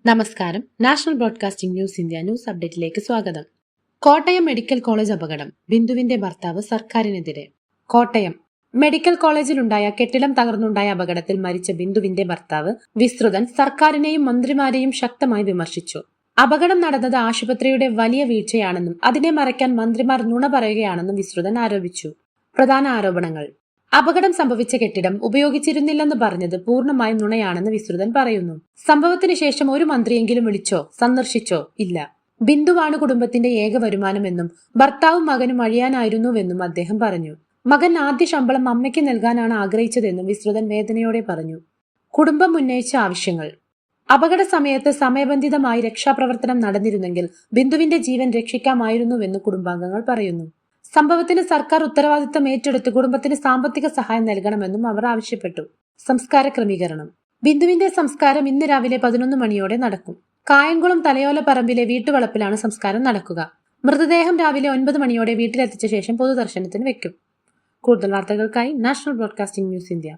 നമസ്കാരം. National broadcasting news India news അപ്ഡേറ്റിലേക്ക് സ്വാഗതം. കോട്ടയം മെഡിക്കൽ കോളേജ് അപകടം. ബിന്ദുവിന്റെ ഭർത്താവ് സർക്കാരിനെതിരെ. കോട്ടയം മെഡിക്കൽ കോളേജിലുണ്ടായ കെട്ടിടം തകർന്നുണ്ടായ അപകടത്തിൽ മരിച്ച ബിന്ദുവിന്റെ ഭർത്താവ് വിസ്തൃതൻ സർക്കാരിനെയും മന്ത്രിമാരെയും ശക്തമായി വിമർശിച്ചു. അപകടം നടന്നത് ആശുപത്രിയുടെ വലിയ വീഴ്ചയാണെന്നും അതിനെ മറയ്ക്കാൻ മന്ത്രിമാർ നുണ പറയുകയാണെന്നും വിസ്തൃതൻ ആരോപിച്ചു. പ്രധാന ആരോപണങ്ങൾ: അപകടം സംഭവിച്ച കെട്ടിടം ഉപയോഗിച്ചിരുന്നില്ലെന്ന് പറഞ്ഞത് പൂർണ്ണമായും നുണയാണെന്ന് വിസ്തൃതൻ പറയുന്നു. സംഭവത്തിന് ശേഷം ഒരു മന്ത്രിയെങ്കിലും വിളിച്ചോ സന്ദർശിച്ചോ ഇല്ല. ബിന്ദുവാണ് കുടുംബത്തിന്റെ ഏക വരുമാനമെന്നും ഭർത്താവും മകനും അഴിയാനായിരുന്നുവെന്നും അദ്ദേഹം പറഞ്ഞു. മകൻ ആദ്യ ശമ്പളം അമ്മയ്ക്ക് നൽകാനാണ് ആഗ്രഹിച്ചതെന്നും വിസ്തൃതൻ വേദനയോടെ പറഞ്ഞു. കുടുംബം ഉന്നയിച്ച ആവശ്യങ്ങൾ: അപകട സമയത്ത് സമയബന്ധിതമായി രക്ഷാപ്രവർത്തനം നടന്നിരുന്നെങ്കിൽ ബിന്ദുവിന്റെ ജീവൻ രക്ഷിക്കാമായിരുന്നുവെന്ന് കുടുംബാംഗങ്ങൾ പറയുന്നു. സംഭവത്തിന് സർക്കാർ ഉത്തരവാദിത്തം ഏറ്റെടുത്ത് കുടുംബത്തിന് സാമ്പത്തിക സഹായം നൽകണമെന്നും അവർ ആവശ്യപ്പെട്ടു. സംസ്കാര ക്രമീകരണം: ബിന്ദുവിന്റെ സംസ്കാരം ഇന്ന് രാവിലെ 11 മണിയോടെ നടക്കും. കായംകുളം തലയോല പറമ്പിലെ വീട്ടുവളപ്പിലാണ് സംസ്കാരം നടക്കുക. മൃതദേഹം രാവിലെ 9 മണിയോടെ വീട്ടിലെത്തിച്ച ശേഷം പൊതുദർശനത്തിന് വെക്കും. കൂടുതൽ വാർത്തകൾക്കായി നാഷണൽ ബ്രോഡ്കാസ്റ്റിംഗ് ന്യൂസ് ഇന്ത്യ.